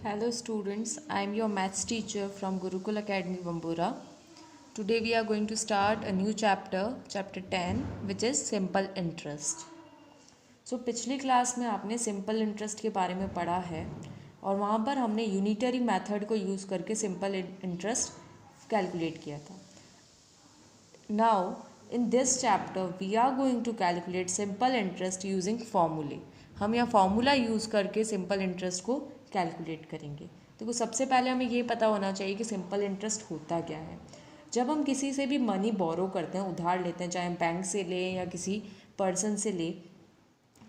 Hello students, I am your maths teacher from Gurukul Academy Bambura. Today we are going to start a new chapter, chapter 10, which is simple interest. So पिछली class में आपने simple interest के बारे में पढ़ा है और वहाँ पर हमने यूनिटरी मेथड को यूज़ करके सिंपल इंटरेस्ट कैलकुलेट किया था. Now in this chapter we are going to calculate simple interest using formulae. हम यहाँ फॉर्मूला यूज़ करके सिंपल इंटरेस्ट को कैलकुलेट करेंगे. देखो सबसे पहले हमें ये पता होना चाहिए कि सिंपल इंटरेस्ट होता क्या है. जब हम किसी से भी मनी बोरो करते हैं, उधार लेते हैं, चाहे हम बैंक से लें या किसी पर्सन से लें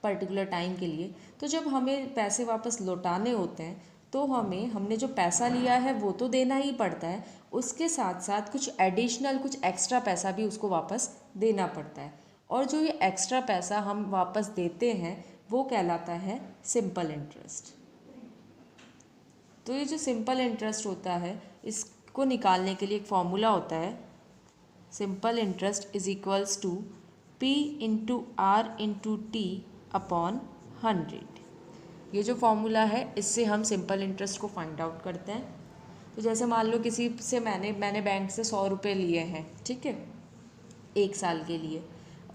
पर्टिकुलर टाइम के लिए, तो जब हमें पैसे वापस लौटाने होते हैं तो हमने जो पैसा लिया है वो तो देना ही पड़ता है, उसके साथ साथ कुछ एडिशनल कुछ एक्स्ट्रा पैसा भी उसको वापस देना पड़ता है. और जो ये एक्स्ट्रा पैसा हम वापस देते हैं वो कहलाता है सिंपल इंटरेस्ट. तो ये जो सिंपल इंटरेस्ट होता है इसको निकालने के लिए एक फॉर्मूला होता है. Simple interest is equals to P into R into T upon 100. ये जो फॉर्मूला है इससे हम सिंपल इंटरेस्ट को फाइंड आउट करते हैं. तो जैसे मान लो किसी से मैंने बैंक से 100 रुपये लिए हैं, ठीक है, 1 साल के लिए,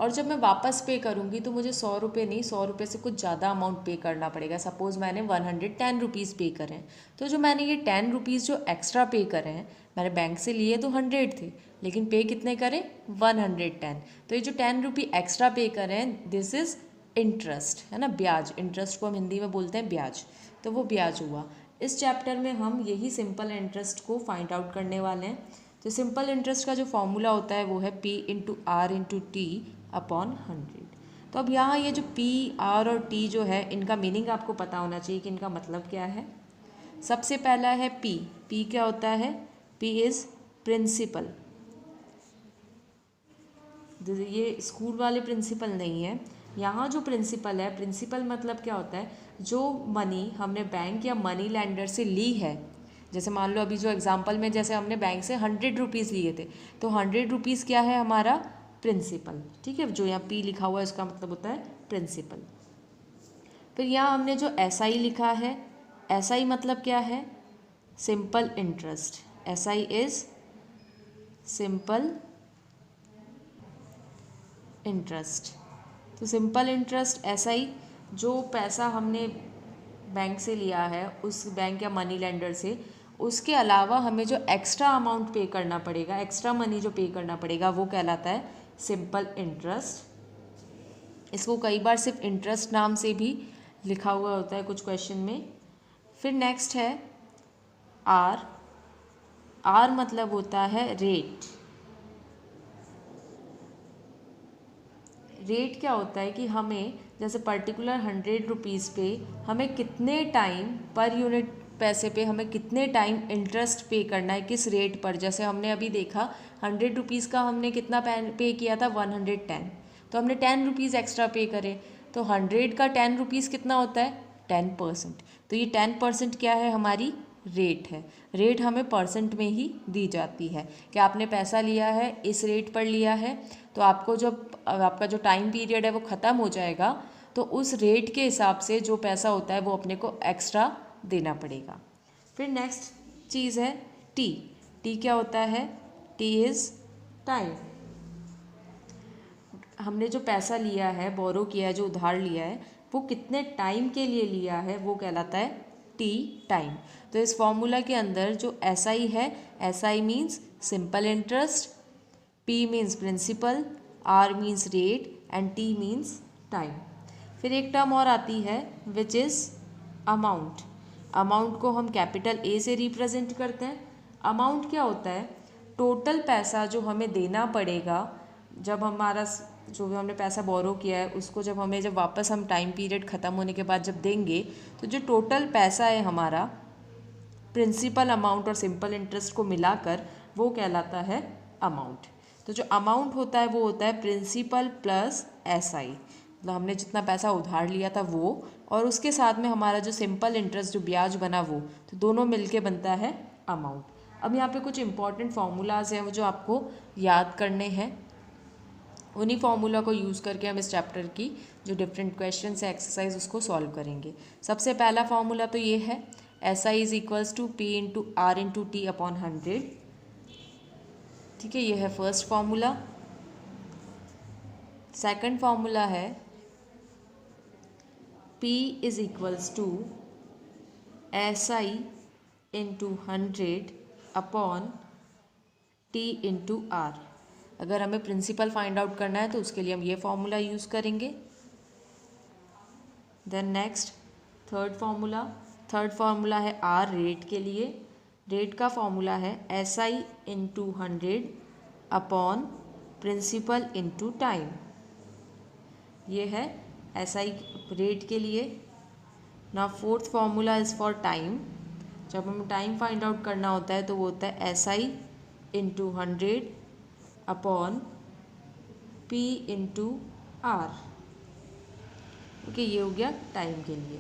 और जब मैं वापस पे करूँगी तो मुझे 100 रुपये नहीं, 100 रुपये से कुछ ज़्यादा अमाउंट पे करना पड़ेगा. सपोज़ मैंने 110 रुपीज़ पे करें, तो जो मैंने ये 10 रुपीज़ जो एक्स्ट्रा पे करें हैं, मैंने बैंक से लिए तो 100 थे लेकिन पे कितने करें 110. तो ये जो 10 रुपये एक्स्ट्रा पे करें दिस इज़ इंटरेस्ट, है ना, ब्याज. इंटरेस्ट को हम हिंदी में बोलते हैं ब्याज. तो वो ब्याज हुआ. इस चैप्टर में हम यही सिंपल इंटरेस्ट को फाइंड आउट करने वाले हैं. तो सिंपल इंटरेस्ट का जो फॉर्मूला होता है वो है P into R into T upon 100. तो अब यहाँ ये जो P, R और T जो है इनका मीनिंग आपको पता होना चाहिए कि इनका मतलब क्या है. सबसे पहला है P. P क्या होता है? P is principal. ये स्कूल वाले प्रिंसिपल नहीं है. यहाँ जो प्रिंसिपल है, प्रिंसिपल मतलब क्या होता है, जो मनी हमने बैंक या मनी लैंडर से ली है. जैसे मान लो अभी जो एग्जांपल में जैसे हमने बैंक से 100 रुपीज़ लिए थे, तो 100 रुपीज़ क्या है हमारा प्रिंसिपल, ठीक है. जो यहाँ P लिखा हुआ है उसका मतलब होता है प्रिंसिपल. फिर यहाँ हमने जो SI लिखा है, SI मतलब क्या है, simple interest. SI is simple interest. तो सिंपल इंटरेस्ट SI, जो पैसा हमने बैंक से लिया है उस बैंक या मनी लेंडर से, उसके अलावा हमें जो एक्स्ट्रा अमाउंट पे करना पड़ेगा, एक्स्ट्रा मनी जो पे करना पड़ेगा वो कहलाता है सिंपल इंटरेस्ट. इसको कई बार सिर्फ इंटरेस्ट नाम से भी लिखा हुआ होता है कुछ क्वेश्चन में. फिर नेक्स्ट है R. R मतलब होता है रेट. रेट क्या होता है कि हमें जैसे पर्टिकुलर 100 रुपीज़ पे हमें कितने टाइम पर यूनिट पैसे पे हमें कितने टाइम इंटरेस्ट पे करना है, किस रेट पर. जैसे हमने अभी देखा 100 रुपीज़ का हमने कितना पे किया था 110, तो हमने 10 रुपीज़ एक्स्ट्रा पे करे. तो 100 का 10 रुपीज़ कितना होता है 10%. तो ये 10% क्या है हमारी रेट है. रेट हमें परसेंट में ही दी जाती है कि आपने पैसा लिया है इस रेट पर लिया है, तो आपको जब आपका जो टाइम पीरियड है वो ख़त्म हो जाएगा तो उस रेट के हिसाब से जो पैसा होता है वो अपने को एक्स्ट्रा देना पड़ेगा. फिर नेक्स्ट चीज़ है T. T क्या होता है? T is time. हमने जो पैसा लिया है, बोरो किया है, जो उधार लिया है, वो कितने टाइम के लिए लिया है वो कहलाता है T, टाइम. तो इस फॉर्मूला के अंदर जो SI है, SI means simple interest, P means principal, R means rate and T means time. फिर एक टर्म और आती है विच इज़ अमाउंट. अमाउंट को हम कैपिटल A से रिप्रेजेंट करते हैं. अमाउंट क्या होता है? टोटल पैसा जो हमें देना पड़ेगा जब हमारा जो हमने पैसा बोरो किया है उसको जब वापस हम टाइम पीरियड ख़त्म होने के बाद जब देंगे, तो जो टोटल पैसा है हमारा प्रिंसिपल अमाउंट और सिंपल इंटरेस्ट को मिलाकर वो कहलाता है अमाउंट. तो जो अमाउंट होता है वो होता है प्रिंसिपल प्लस SI. मतलब हमने जितना पैसा उधार लिया था वो, और उसके साथ में हमारा जो सिंपल इंटरेस्ट जो ब्याज बना वो, तो दोनों मिलके बनता है अमाउंट. अब यहाँ पे कुछ इंपॉर्टेंट फार्मूलाज हैं वो जो आपको याद करने हैं. उन्हीं फार्मूला को यूज़ करके हम इस चैप्टर की जो डिफरेंट क्वेश्चन है एक्सरसाइज उसको सॉल्व करेंगे. सबसे पहला फार्मूला तो ये है SI is equals to P into R into T upon 100। ठीक है, ये है फर्स्ट फॉर्मूला। सेकंड फॉर्मूला है P is equals to SI into 100 upon T into R। अगर हमें प्रिंसिपल फाइंड आउट करना है तो उसके लिए हम ये फॉर्मूला यूज़ करेंगे। देन नेक्स्ट थर्ड फार्मूला है R रेट के लिए। रेट का फॉर्मूला है SI into 100 upon principal into time. ये है SI रेट के लिए। ना fourth formula is for time. जब हमें टाइम फाइंड आउट करना होता है तो वो होता है SI into 100 upon P into R। Okay, ये हो गया टाइम के लिए।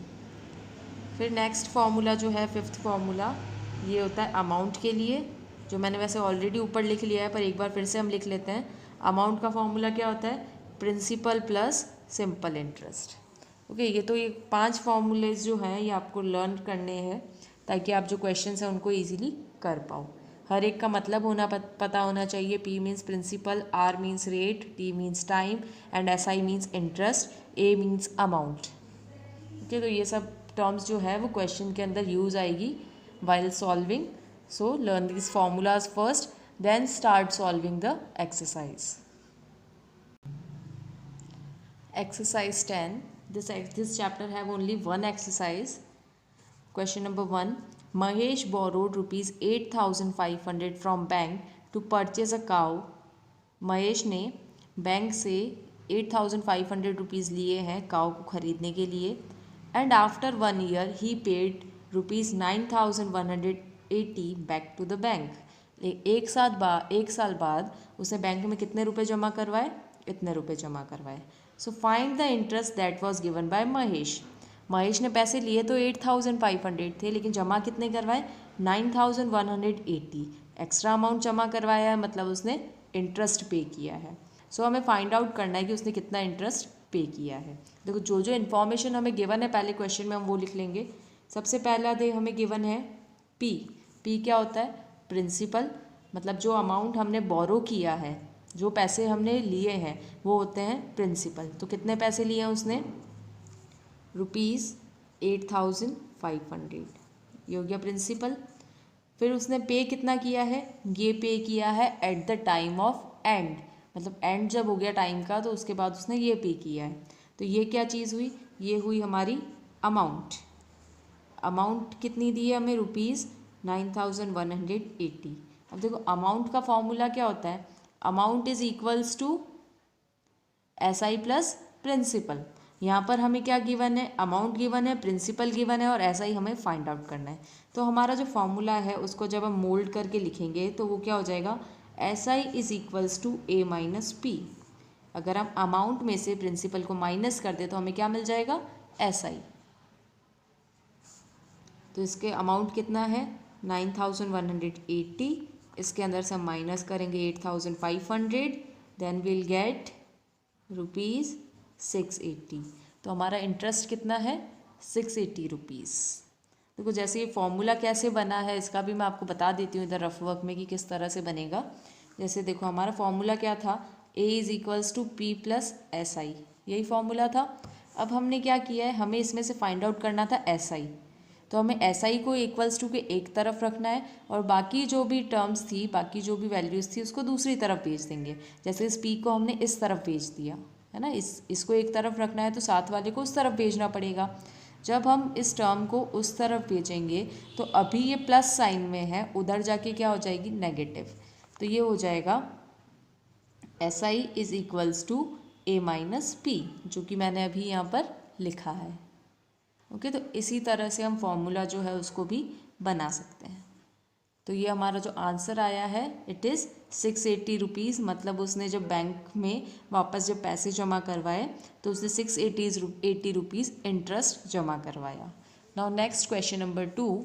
फिर नेक्स्ट फार्मूला जो है फिफ्थ फार्मूला, ये होता है अमाउंट के लिए, जो मैंने वैसे ऑलरेडी ऊपर लिख लिया है पर एक बार फिर से हम लिख लेते हैं। अमाउंट का फॉर्मूला क्या होता है? Principal plus simple interest. Okay, ये तो ये 5 फार्मूलेज जो हैं ये आपको लर्न करने हैं ताकि आप जो क्वेश्चंस हैं उनको इजीली कर पाओ। हर एक का मतलब पता होना चाहिए। P means principal, R means rate, T means time and SI means interest, A means amount. Okay, तो ये सब टर्म्स जो है वो क्वेश्चन के अंदर यूज आएगी while solving. So learn these formulas first, then start solving the exercise. Exercise 10. This chapter have only one exercise. Question number 1. Mahesh borrowed rupees 8,500 from bank to purchase a cow. Mahesh ने bank से 8,500 rupees लिए हैं काऊ को ख़रीदने के लिए। And after 1 year he paid rupees 9,180 back to the bank. एक साल बाद उसने बैंक में कितने रुपए जमा करवाए? इतने रुपए जमा करवाए। So find the interest that was given by Mahesh. Mahesh ने पैसे लिए तो 8,500 थे, लेकिन जमा कितने करवाए? 9,180। एक्स्ट्रा अमाउंट जमा करवाया है, मतलब उसने इंटरेस्ट पे किया है। सो हमें फाइंड आउट करना है कि उसने कितना इंटरेस्ट पे किया है। देखो, जो जो इन्फॉर्मेशन हमें गिवन है पहले क्वेश्चन में हम वो लिख लेंगे। सबसे पहला दे हमें गिवन है P। P क्या होता है? प्रिंसिपल, मतलब जो अमाउंट हमने बोरो किया है, जो पैसे हमने लिए हैं वो होते हैं प्रिंसिपल। तो कितने पैसे लिए हैं उसने? रुपीज़ 8,500, ये हो गया प्रिंसिपल। फिर उसने पे कितना किया है? ये पे किया है at the time of and, मतलब एंड जब हो गया टाइम का तो उसके बाद उसने ये पे किया है। तो ये क्या चीज़ हुई? ये हुई हमारी अमाउंट। अमाउंट कितनी दी है हमें? रुपीज़ 9,180। अब देखो, अमाउंट का फॉर्मूला क्या होता है? Amount is equals to SI plus principal. यहाँ पर हमें क्या गिवन है? अमाउंट गिवन है, प्रिंसिपल गिवन है और SI हमें फाइंड आउट करना है। तो हमारा जो फॉर्मूला है उसको जब हम मोल्ड करके लिखेंगे तो वो क्या हो जाएगा? SI is equals to A minus P। अगर हम अमाउंट में से प्रिंसिपल को माइनस कर दे तो हमें क्या मिल जाएगा? SI। तो इसके अमाउंट कितना है? 9,180। इसके अंदर से हम माइनस करेंगे 8,500, देन विल गेट रुपीज़ 680। तो हमारा इंटरेस्ट कितना है? 680 रुपीज़। देखो, जैसे ये फॉर्मूला कैसे बना है इसका भी मैं आपको बता देती हूँ इधर रफ वर्क में कि किस तरह से बनेगा। जैसे देखो, हमारा फॉर्मूला क्या था? A is equals to P plus SI, यही फॉर्मूला था। अब हमने क्या किया है? हमें इसमें से फाइंड आउट करना था SI। तो हमें SI को इक्वल्स टू के एक तरफ रखना है और बाकी जो भी टर्म्स थी, बाकी जो भी वैल्यूज़ थी उसको दूसरी तरफ भेज देंगे। जैसे इस P को हमने इस तरफ भेज दिया है ना, इसको एक तरफ रखना है तो साथ वाले को उस तरफ भेजना पड़ेगा। जब हम इस टर्म को उस तरफ भेजेंगे तो अभी ये प्लस साइन में है, उधर जाके क्या हो जाएगी? नेगेटिव। तो ये हो जाएगा SI is equals to A minus P, जो कि मैंने अभी यहाँ पर लिखा है। ओके, तो इसी तरह से हम फॉर्मूला जो है उसको भी बना सकते हैं। तो ये हमारा जो आंसर आया है इट इज़ 680 रुपीज़। मतलब उसने जब बैंक में वापस जब पैसे जमा करवाए तो उसने 680 रुपीज़ इंटरेस्ट जमा करवाया। Now next question number 2।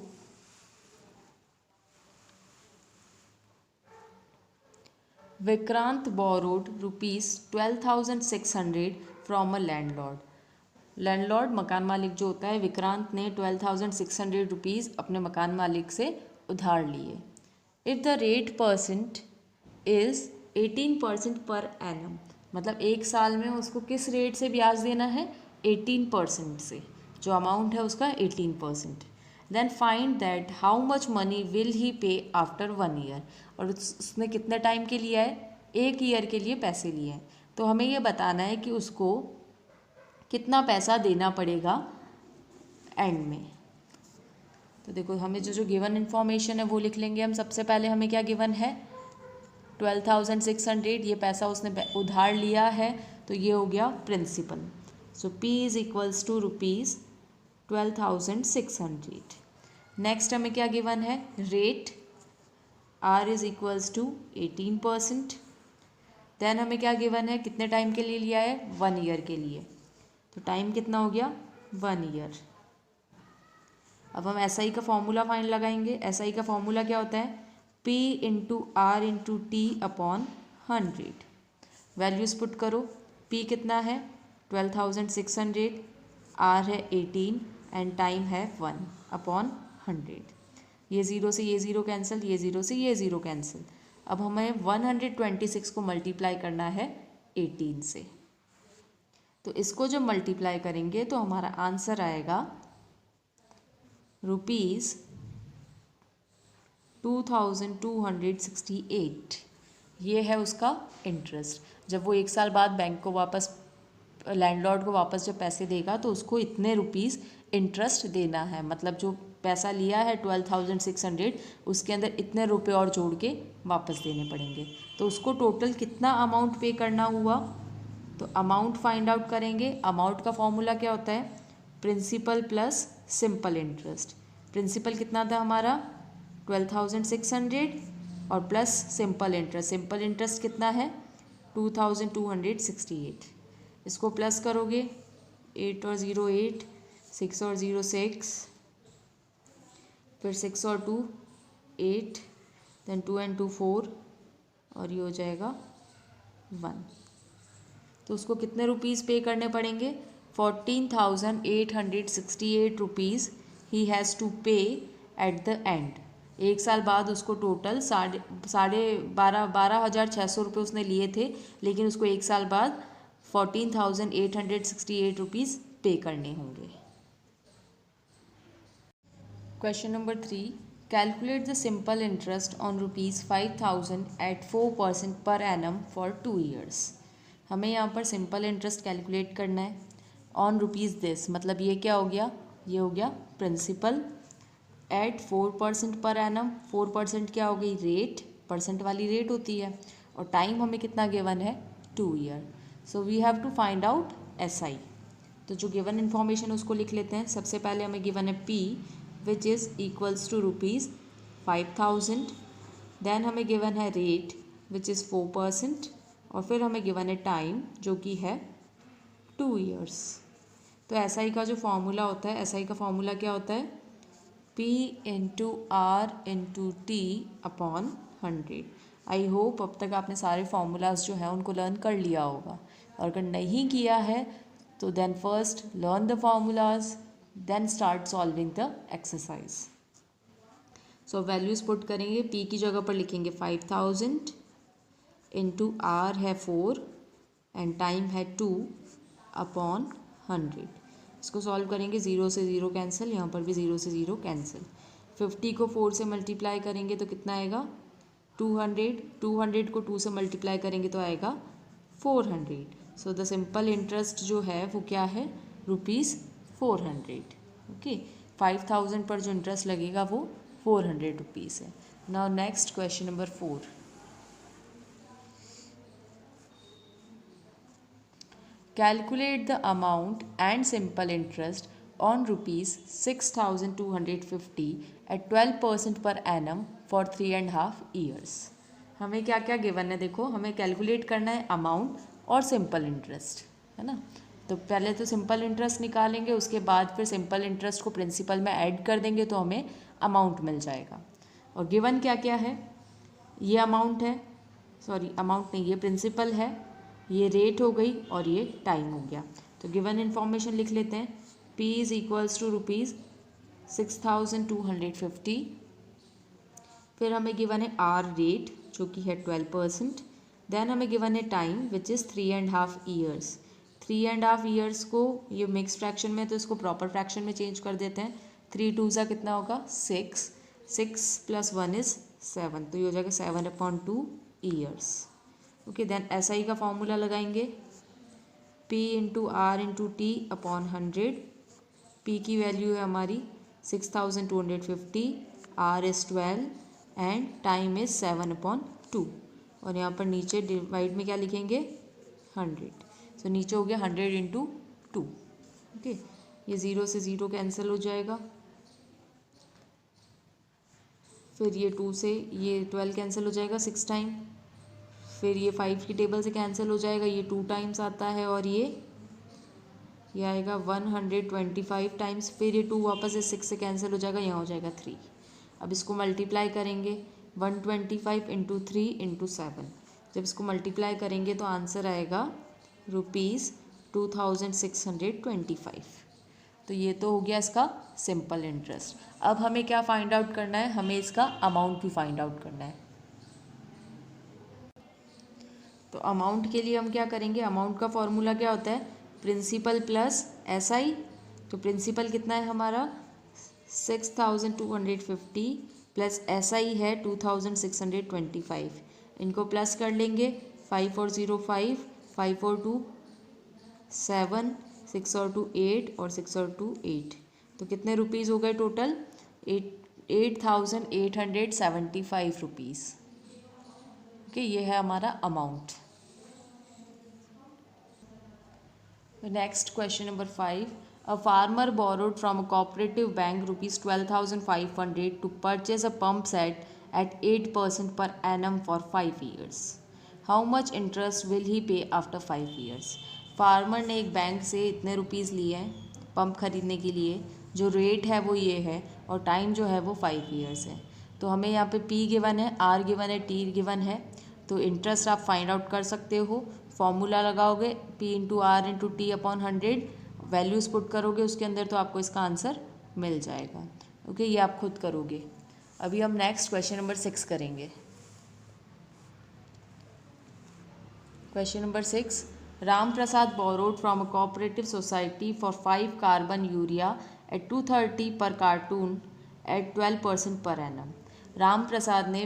Vikrant borrowed rupees 12,600 from a landlord. Landlord मकान मालिक जो होता है विक्रांत ने 12,600 रुपीज़ अपने मकान मालिक से उधार लिए। If the rate percent is 18% per annum, मतलब एक साल में उसको किस रेट से ब्याज देना है? 18% से, जो अमाउंट है उसका 18%। Then find that how much money will he pay after 1 year, और उसने कितने टाइम के लिए है? 1 ईयर के लिए पैसे लिए हैं। तो हमें ये बताना है कि उसको कितना पैसा देना पड़ेगा एंड में। तो देखो हमें जो गिवन इन्फॉर्मेशन है वो लिख लेंगे हम। सबसे पहले हमें क्या गिवन है? 12,600, ये पैसा उसने उधार लिया है, तो ये हो गया principal. So P is equals to rupees 12,600। Next हमें क्या गिवन है? Rate R is equals to 18%। Then हमें क्या गिवन है? कितने टाइम के लिए लिया है? 1 ईयर के लिए, तो टाइम कितना हो गया? 1 ईयर। अब हम SI का फॉर्मूला फाइंड लगाएंगे। SI का फॉर्मूला क्या होता है? P into R into T upon 100। Values put करो। P कितना है? 12,600, R है 18 एंड टाइम है 1 अपॉन 100। ये ज़ीरो से ये ज़ीरो कैंसिल, ये ज़ीरो से ये ज़ीरो कैंसिल। अब हमें 126 को मल्टीप्लाई करना है 18 से। तो इसको जब मल्टीप्लाई करेंगे तो हमारा आंसर आएगा रुपीज़ 2,268। ये है उसका इंटरेस्ट। जब वो 1 साल बाद बैंक को वापस, लैंडलॉर्ड को वापस जब पैसे देगा तो उसको इतने रुपीज़ इंटरेस्ट देना है। मतलब जो पैसा लिया है 12,600, उसके अंदर इतने रुपए और जोड़ के वापस देने पड़ेंगे। तो उसको टोटल कितना अमाउंट पे करना हुआ? तो अमाउंट फाइंड आउट करेंगे। अमाउंट का फॉर्मूला क्या होता है? Principal plus simple interest. Principal कितना था हमारा? 12,600 और plus simple interest. Simple interest कितना है? 2,268। इसको प्लस करोगे, 8 और 0 8, 6 और 0 6, फिर 6 और 2 8, देन 2 and 2 4, और ये हो जाएगा 1। तो उसको कितने रुपीज़ पे करने पड़ेंगे? 14,868 रुपीज़ ही हैज़ टू पे एट द एंड। 1 साल बाद उसको टोटल 12,600 रुपये उसने लिए थे, लेकिन उसको 1 साल बाद 14,868 रुपीज़ पे करने होंगे। Question number 3, calculate the simple interest on rupees 5,000 at 4% per annum for 2 years. हमें यहाँ पर सिंपल इंटरेस्ट कैलकुलेट करना है ऑन रुपीज़ दिस, मतलब ये क्या हो गया? ये हो गया प्रिंसिपल एट 4% पर एनम। 4% क्या हो गई? रेट, परसेंट वाली रेट होती है, और टाइम हमें कितना गिवन है? 2 year. So we have to find out SI। तो जो गिवन इन्फॉर्मेशन उसको लिख लेते हैं। सबसे पहले हमें गिवन है P which is equals to rupees 5,000। Then हमें गिवन है रेट विच इज़ 4%, और फिर हमें गिवन है टाइम जो कि है 2 ईयर्स। तो SI का जो फॉर्मूला होता है, SI का फॉर्मूला क्या होता है? P into R into T upon 100। I hope अब तक आपने सारे फार्मूलाज जो हैं उनको लर्न कर लिया होगा, और अगर नहीं किया है तो then first learn the formulas, then start solving the exercise. So values put करेंगे। P की जगह पर लिखेंगे 5,000 इंटू R है 4 एंड टाइम है 2 अपॉन 100। इसको सॉल्व करेंगे, 0 से 0 कैंसिल, यहाँ पर भी 0 से 0 कैंसिल। 50 को 4 से मल्टीप्लाई करेंगे तो कितना आएगा? 200। 200 को 2 से मल्टीप्लाई करेंगे तो आएगा 400। सो द सिंपल इंटरेस्ट जो है वो क्या है? रुपीज़ 400। ओके, 5,000 पर जो इंटरेस्ट लगेगा वो 400 रुपीज़ है। Now next question number 4, calculate the amount and simple interest on rupees 6,250 at 12% per annum for 3.5 years. हमें क्या क्या गिवन है? देखो, हमें कैलकुलेट करना है अमाउंट और सिंपल इंटरेस्ट, है ना। तो पहले तो सिंपल इंटरेस्ट निकालेंगे, उसके बाद फिर सिंपल इंटरेस्ट को प्रिंसिपल में ऐड कर देंगे तो हमें अमाउंट मिल जाएगा। और गिवन क्या क्या है? ये अमाउंट है, सॉरी अमाउंट नहीं, ये प्रिंसिपल है, ये रेट हो गई और ये टाइम हो गया। तो गिवन इन्फॉर्मेशन लिख लेते हैं, P इज़ इक्वल्स टू ₹6,250। फिर हमें गिवन है R रेट जो कि है 12%। देन हमें गिवन है time which is 3.5 years. 3.5 years को ये मिक्स फ्रैक्शन में, तो इसको प्रॉपर फ्रैक्शन में चेंज कर देते हैं। 3 2 ज़ा कितना होगा 6, 6 + 1 इज़ 7, तो ये हो जाएगा 7/2 ईयर्स। ओके, देन SI का फॉर्मूला लगाएंगे, P × R × T upon 100। P की वैल्यू है हमारी 6,250, R is 12 and time is 7/2। और यहाँ पर नीचे डिवाइड में क्या लिखेंगे 100, तो नीचे हो गया 100 × 2। ओके, ये 0 से 0 कैंसिल हो जाएगा। फिर ये 2 से ये 12 कैंसिल हो जाएगा 6 टाइम। फिर ये 5 की टेबल से कैंसिल हो जाएगा, ये 2 टाइम्स आता है, और ये आएगा 125 टाइम्स। फिर ये 2 वापस से 6 से कैंसिल हो जाएगा, यहाँ हो जाएगा 3। अब इसको मल्टीप्लाई करेंगे 125 × 3 × 7। जब इसको मल्टीप्लाई करेंगे तो आंसर आएगा ₹2625। तो ये तो हो गया इसका सिंपल इंटरेस्ट। अब हमें क्या फाइंड आउट करना है, हमें इसका अमाउंट भी फाइंड आउट करना है। तो अमाउंट के लिए हम क्या करेंगे, अमाउंट का फॉर्मूला क्या होता है, प्रिंसिपल प्लस SI। तो प्रिंसिपल कितना है हमारा 6,250 प्लस SI है 2,625। इनको प्लस कर लेंगे, 5 और 0 5, 5 और 2 7, 6 और 2 8 और 6 और 2 8। तो कितने रुपीज़ हो गए टोटल 8,875 रुपीज़। ओके, ये है हमारा amount. Next question number 5, a farmer borrowed from a cooperative bank ₹12,500 to purchase a pump set at 8% per annum for 5 years. How much interest will he pay after 5 years? Farmer ने एक bank से इतने rupees लिए हैं pump खरीदने के लिए, जो रेट है वो ये है, और टाइम जो है वो 5 ईयर्स है। तो हमें यहाँ पे P गिवन है, R गिवन है, T गिवन है। तो इंटरेस्ट आप फाइंड आउट कर सकते हो, फॉर्मूला लगाओगे P × R × T upon 100, values put करोगे उसके अंदर, तो आपको इसका आंसर मिल जाएगा। ओके, ये आप खुद करोगे। अभी हम नेक्स्ट क्वेश्चन नंबर 6 करेंगे। Question number 6, Ram Prasad borrowed from a cooperative society for 5 carbon urea at 230 per cartoon eight 12% per annum. Ram Prasad ने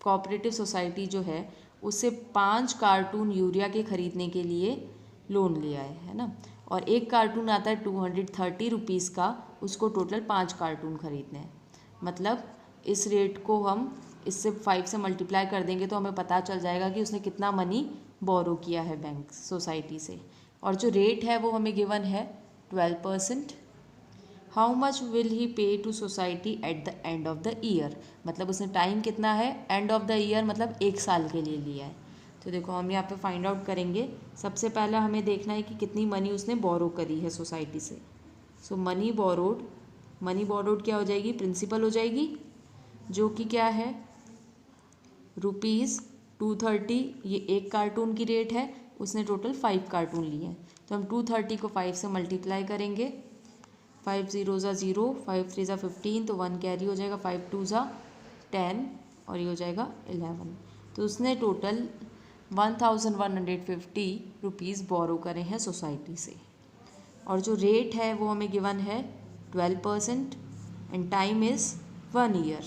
कोऑपरेटिव सोसाइटी जो है उससे 5 कार्टून यूरिया के ख़रीदने के लिए लोन लिया है ना, और एक कार्टून आता है 230 रुपीज़ का, उसको टोटल 5 कार्टून ख़रीदने हैं। मतलब इस रेट को हम इससे 5 से मल्टीप्लाई कर देंगे तो हमें पता चल जाएगा कि उसने कितना मनी बोरो किया है बैंक सोसाइटी से। और जो रेट है वो हमें गिवन है 12%। How much will he pay to society at the end of the year, मतलब उसने टाइम कितना है एंड ऑफ द ईयर, मतलब 1 साल के लिए लिया है। तो देखो हम यहाँ पे फाइंड आउट करेंगे। सबसे पहला हमें देखना है कि कितनी मनी उसने बोरो करी है सोसाइटी से। सो मनी बोरोड क्या हो जाएगी, प्रिंसिपल हो जाएगी, जो कि क्या है ₹230। ये एक कार्टून की रेट है, उसने टोटल 5 कार्टून लिए हैं। तो हम 230 को 5 से मल्टीप्लाई करेंगे, 5 0 ज़ा 0, 5 3 ज़ा 15, तो 1 कैरी हो जाएगा, 5 2 ज़ा 10 और ये हो जाएगा 11। तो उसने टोटल 1,150 रुपीज़ बोरो करे हैं सोसाइटी से, और जो रेट है वो हमें गिवन है 12% एंड टाइम इज़ 1 ईयर।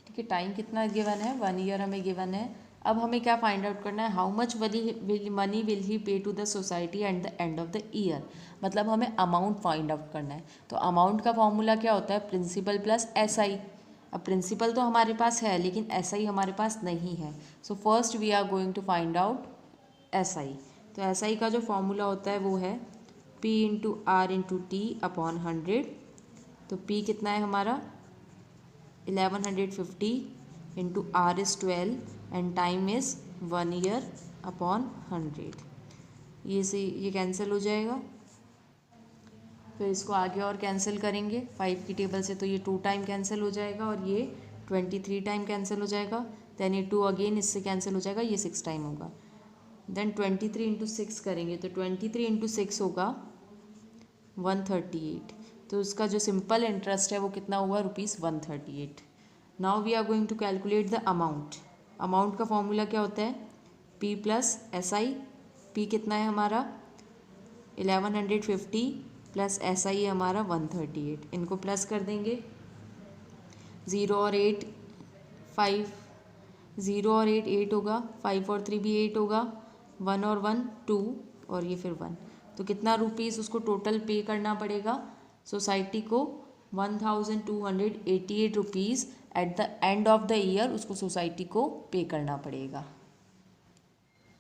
ठीक है, टाइम कितना गिवन है 1 ईयर हमें गिवन है। अब हमें क्या फाइंड आउट करना है, how much money will he pay to the society at the end of the year, मतलब हमें अमाउंट फाइंड आउट करना है। तो अमाउंट का फॉर्मूला क्या होता है, प्रिंसिपल प्लस SI। अब प्रिंसिपल तो हमारे पास है लेकिन SI हमारे पास नहीं है। So first we are going to find out SI। तो SI का जो फॉर्मूला होता है वो है P × R × T अपॉन 100। तो P कितना है हमारा 1150 into R is 12 and time is 1 year upon 100। ये कैंसिल हो जाएगा। फिर इसको आगे और कैंसिल करेंगे 5 की टेबल से, तो ये 2 टाइम कैंसिल हो जाएगा और ये 23 टाइम कैंसिल हो जाएगा। देन ये 2 अगेन इससे कैंसिल हो जाएगा, ये 6 टाइम होगा। देन 23 इंटू 6 करेंगे तो 23 इंटू 6 होगा 138। तो उसका जो सिंपल इंटरेस्ट है वो कितना हुआ, ₹138। Now we are going to calculate the amount. Amount का फॉर्मूला क्या होता है, P प्लस SI। P कितना है हमारा 1150 प्लस SI है हमारा 138। इनको प्लस कर देंगे, 0 और 8 5, 0 और 8 8 होगा, 5 और 3 भी 8 होगा, 1 और 1 2 और ये फिर 1। तो कितना रुपीज़ उसको टोटल पे करना पड़ेगा सोसाइटी को, 1288 rupees eight the end of the year उसको सोसाइटी को पे करना पड़ेगा।